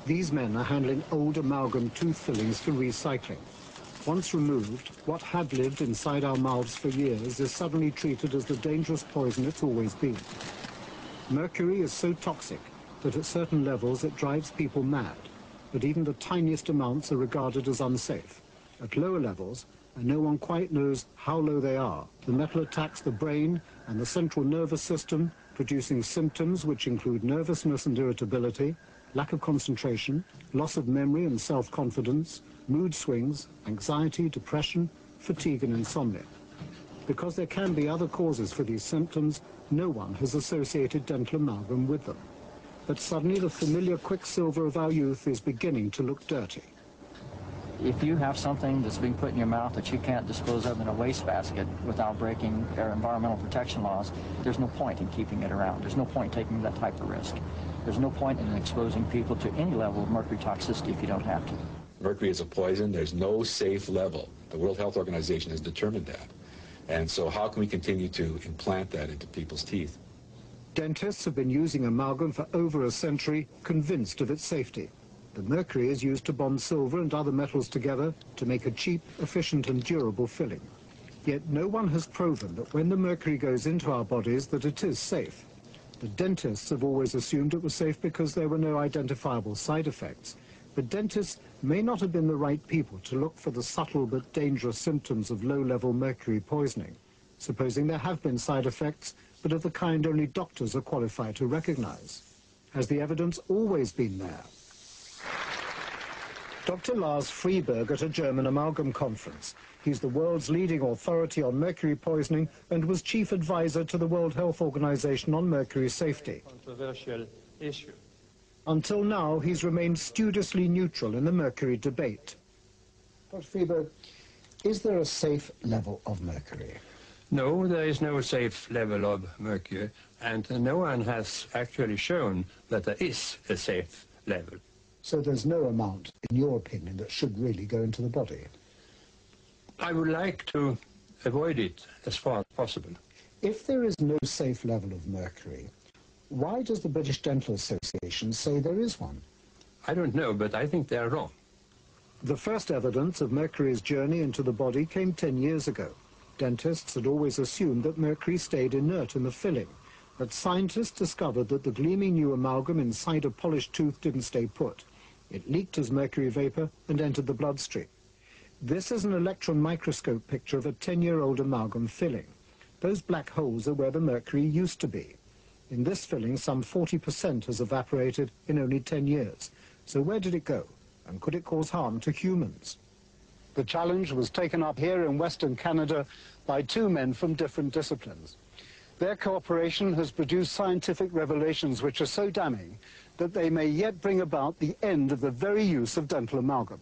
These men are handling old amalgam tooth fillings for recycling. Once removed, what had lived inside our mouths for years is suddenly treated as the dangerous poison it's always been. Mercury is so toxic that at certain levels it drives people mad, but even the tiniest amounts are regarded as unsafe. At lower levels, and no one quite knows how low they are, the metal attacks the brain and the central nervous system, producing symptoms which include nervousness and irritability, lack of concentration, loss of memory and self-confidence, mood swings, anxiety, depression, fatigue and insomnia. Because there can be other causes for these symptoms, no one has associated dental amalgam with them. But suddenly the familiar quicksilver of our youth is beginning to look dirty. If you have something that's being put in your mouth that you can't dispose of in a wastebasket without breaking our environmental protection laws, there's no point in keeping it around. There's no point in taking that type of risk. There's no point in exposing people to any level of mercury toxicity if you don't have to. Mercury is a poison. There's no safe level. The World Health Organization has determined that. And so how can we continue to implant that into people's teeth? Dentists have been using amalgam for over a century, convinced of its safety. The mercury is used to bond silver and other metals together to make a cheap, efficient and durable filling. Yet no one has proven that when the mercury goes into our bodies that it is safe. The dentists have always assumed it was safe because there were no identifiable side effects. But dentists may not have been the right people to look for the subtle but dangerous symptoms of low-level mercury poisoning, supposing there have been side effects, but of the kind only doctors are qualified to recognize. Has the evidence always been there? Dr. Lars Freeberg at a German amalgam conference. He's the world's leading authority on mercury poisoning and was chief advisor to the World Health Organization on mercury safety. Controversial issue. Until now, he's remained studiously neutral in the mercury debate. Dr. Freeberg, is there a safe level of mercury? No, there is no safe level of mercury, and no one has actually shown that there is a safe level. So there's no amount, in your opinion, that should really go into the body? I would like to avoid it as far as possible. If there is no safe level of mercury, why does the British Dental Association say there is one? I don't know, but I think they're wrong. The first evidence of mercury's journey into the body came 10 years ago. Dentists had always assumed that mercury stayed inert in the filling, but scientists discovered that the gleaming new amalgam inside a polished tooth didn't stay put. It leaked as mercury vapor and entered the bloodstream. This is an electron microscope picture of a 10-year-old amalgam filling. Those black holes are where the mercury used to be. In this filling, some 40% has evaporated in only 10 years. So where did it go? And could it cause harm to humans? The challenge was taken up here in Western Canada by two men from different disciplines. Their cooperation has produced scientific revelations which are so damning that they may yet bring about the end of the very use of dental amalgam.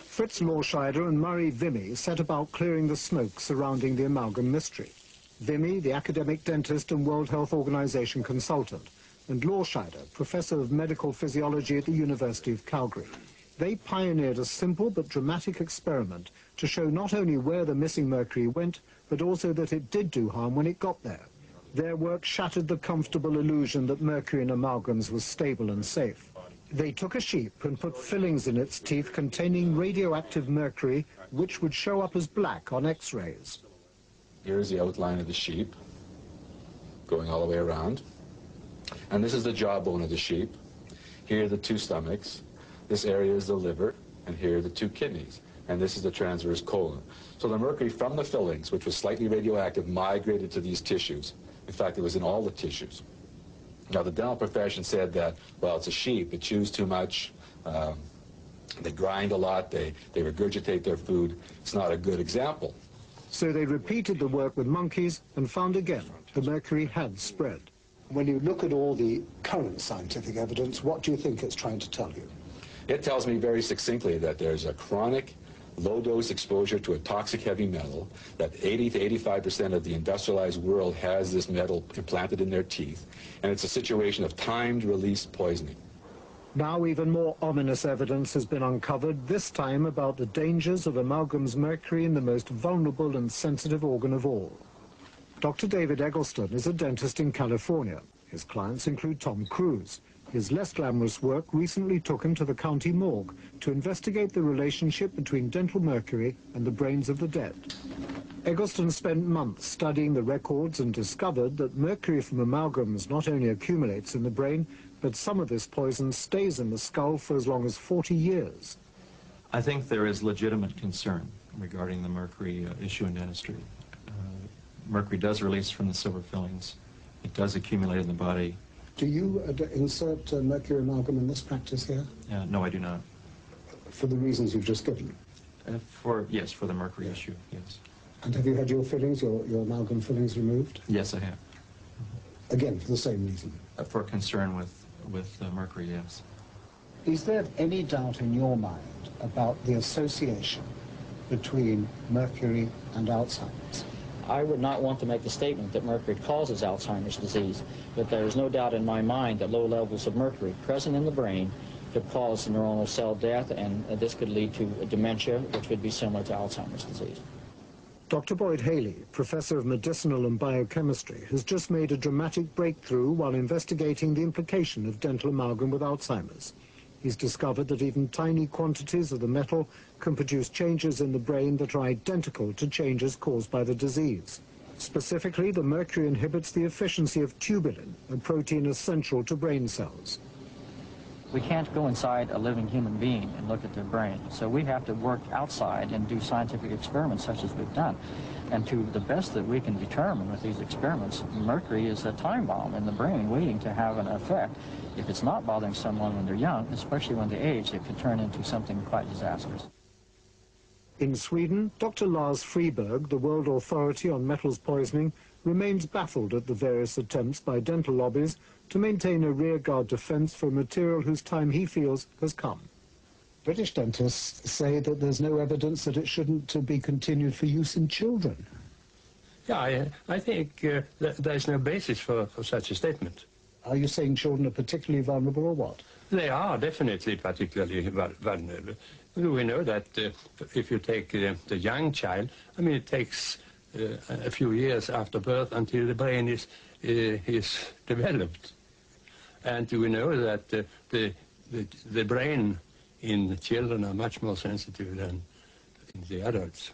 Fritz Lorscheider and Murray Vimy set about clearing the smoke surrounding the amalgam mystery. Vimy, the academic dentist and World Health Organization consultant, and Lorscheider, professor of medical physiology at the University of Calgary. They pioneered a simple but dramatic experiment to show not only where the missing mercury went, but also that it did do harm when it got there. Their work shattered the comfortable illusion that mercury in amalgams was stable and safe. They took a sheep and put fillings in its teeth containing radioactive mercury, which would show up as black on X-rays. Here's the outline of the sheep, going all the way around. And this is the jawbone of the sheep. Here are the two stomachs. This area is the liver, and here are the two kidneys. And this is the transverse colon. So the mercury from the fillings, which was slightly radioactive, migrated to these tissues. In fact, it was in all the tissues. Now, the dental profession said that, well, it's a sheep. It chews too much. They grind a lot. They regurgitate their food. It's not a good example. So they repeated the work with monkeys and found again the mercury had spread. When you look at all the current scientific evidence, what do you think it's trying to tell you? It tells me very succinctly that there's a chronic low-dose exposure to a toxic heavy metal, that 80 to 85% of the industrialized world has this metal implanted in their teeth, and it's a situation of timed release poisoning. Now even more ominous evidence has been uncovered, this time about the dangers of amalgam's mercury in the most vulnerable and sensitive organ of all. Dr. David Eggleston is a dentist in California. His clients include Tom Cruise. His less glamorous work recently took him to the county morgue to investigate the relationship between dental mercury and the brains of the dead. Eggleston spent months studying the records and discovered that mercury from amalgams not only accumulates in the brain, but some of this poison stays in the skull for as long as 40 years. I think there is legitimate concern regarding the mercury issue in dentistry. Mercury does release from the silver fillings. It does accumulate in the body. Do you insert mercury amalgam in this practice here? No, I do not. For the reasons you've just given? Yes, for the mercury issue, yes. And have you had your fillings, your amalgam fillings removed? Yes, I have. Again, for the same reason? For concern with mercury, yes. Is there any doubt in your mind about the association between mercury and Alzheimer's? I would not want to make the statement that mercury causes Alzheimer's disease, but there is no doubt in my mind that low levels of mercury present in the brain could cause neuronal cell death, and this could lead to dementia, which would be similar to Alzheimer's disease. Dr. Boyd Haley, professor of medicinal and biochemistry, has just made a dramatic breakthrough while investigating the implication of dental amalgam with Alzheimer's. He's discovered that even tiny quantities of the metal can produce changes in the brain that are identical to changes caused by the disease. Specifically, the mercury inhibits the efficiency of tubulin, a protein essential to brain cells. We can't go inside a living human being and look at their brain, so we have to work outside and do scientific experiments such as we've done. And to the best that we can determine with these experiments, mercury is a time bomb in the brain waiting to have an effect. If it's not bothering someone when they're young, especially when they age, it could turn into something quite disastrous. In Sweden, Dr. Lars Friberg, the world authority on metals poisoning, remains baffled at the various attempts by dental lobbies to maintain a rearguard defense for a material whose time he feels has come. British dentists say that there's no evidence that it shouldn't be continued for use in children. Yeah, I think there's no basis for such a statement. Are you saying children are particularly vulnerable or what? They are definitely particularly vulnerable. We know that if you take the young child, I mean, it takes a few years after birth until the brain is developed. And we know that the brain in children are much more sensitive than in the adults.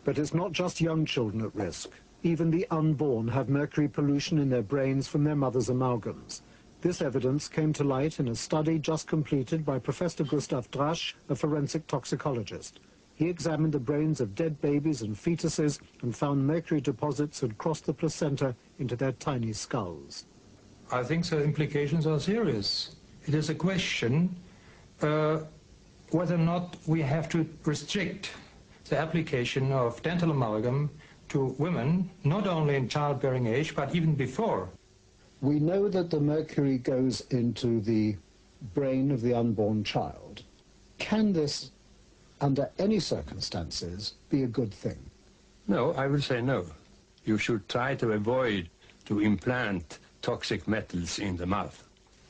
But it's not just young children at risk. Even the unborn have mercury pollution in their brains from their mother's amalgams. This evidence came to light in a study just completed by Professor Gustav Drasch, a forensic toxicologist. He examined the brains of dead babies and fetuses and found mercury deposits had crossed the placenta into their tiny skulls. I think the implications are serious. It is a question whether or not we have to restrict the application of dental amalgam to women, not only in childbearing age, but even before. We know that the mercury goes into the brain of the unborn child. Can this, under any circumstances, be a good thing? No, I would say no. You should try to avoid to implant toxic metals in the mouth.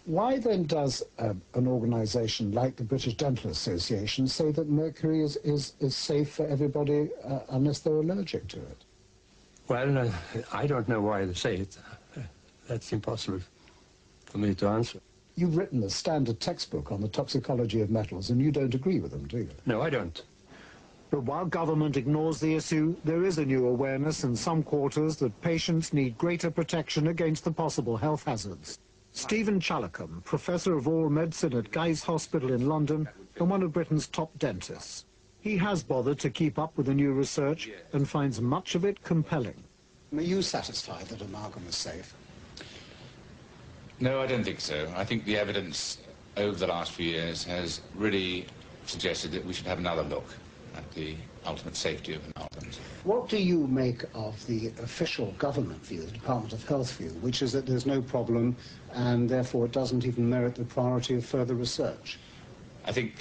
Why then does an organization like the British Dental Association say that mercury is safe for everybody unless they're allergic to it? Well, I don't know why they say it. That's impossible for me to answer. You've written a standard textbook on the toxicology of metals, and you don't agree with them, do you? No, I don't. But while government ignores the issue, there is a new awareness in some quarters that patients need greater protection against the possible health hazards. Stephen Chalacombe, Professor of Oral Medicine at Guy's Hospital in London and one of Britain's top dentists. He has bothered to keep up with the new research and finds much of it compelling. Are you satisfied that amalgam is safe? No, I don't think so. I think the evidence over the last few years has really suggested that we should have another look at the ultimate safety of amalgams. What do you make of the official government view, the Department of Health view, which is that there's no problem and therefore it doesn't even merit the priority of further research? I think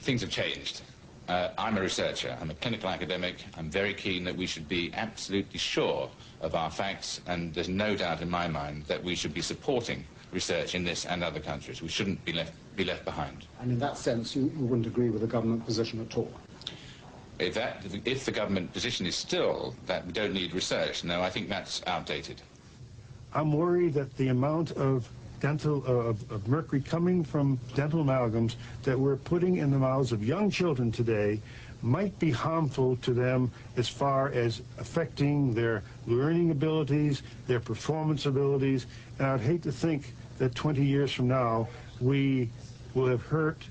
things have changed. I'm a researcher, I'm a clinical academic. I'm very keen that we should be absolutely sure of our facts, and there's no doubt in my mind that we should be supporting research in this and other countries. We shouldn't be left behind. And in that sense, you wouldn't agree with the government position at all? If the government position is still that we don't need research, no, I think that's outdated. I'm worried that the amount of of mercury coming from dental amalgams that we're putting in the mouths of young children today might be harmful to them as far as affecting their learning abilities, their performance abilities, and I'd hate to think that 20 years from now we will have hurt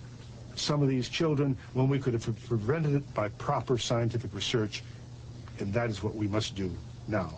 some of these children when we could have prevented it by proper scientific research, and that is what we must do now.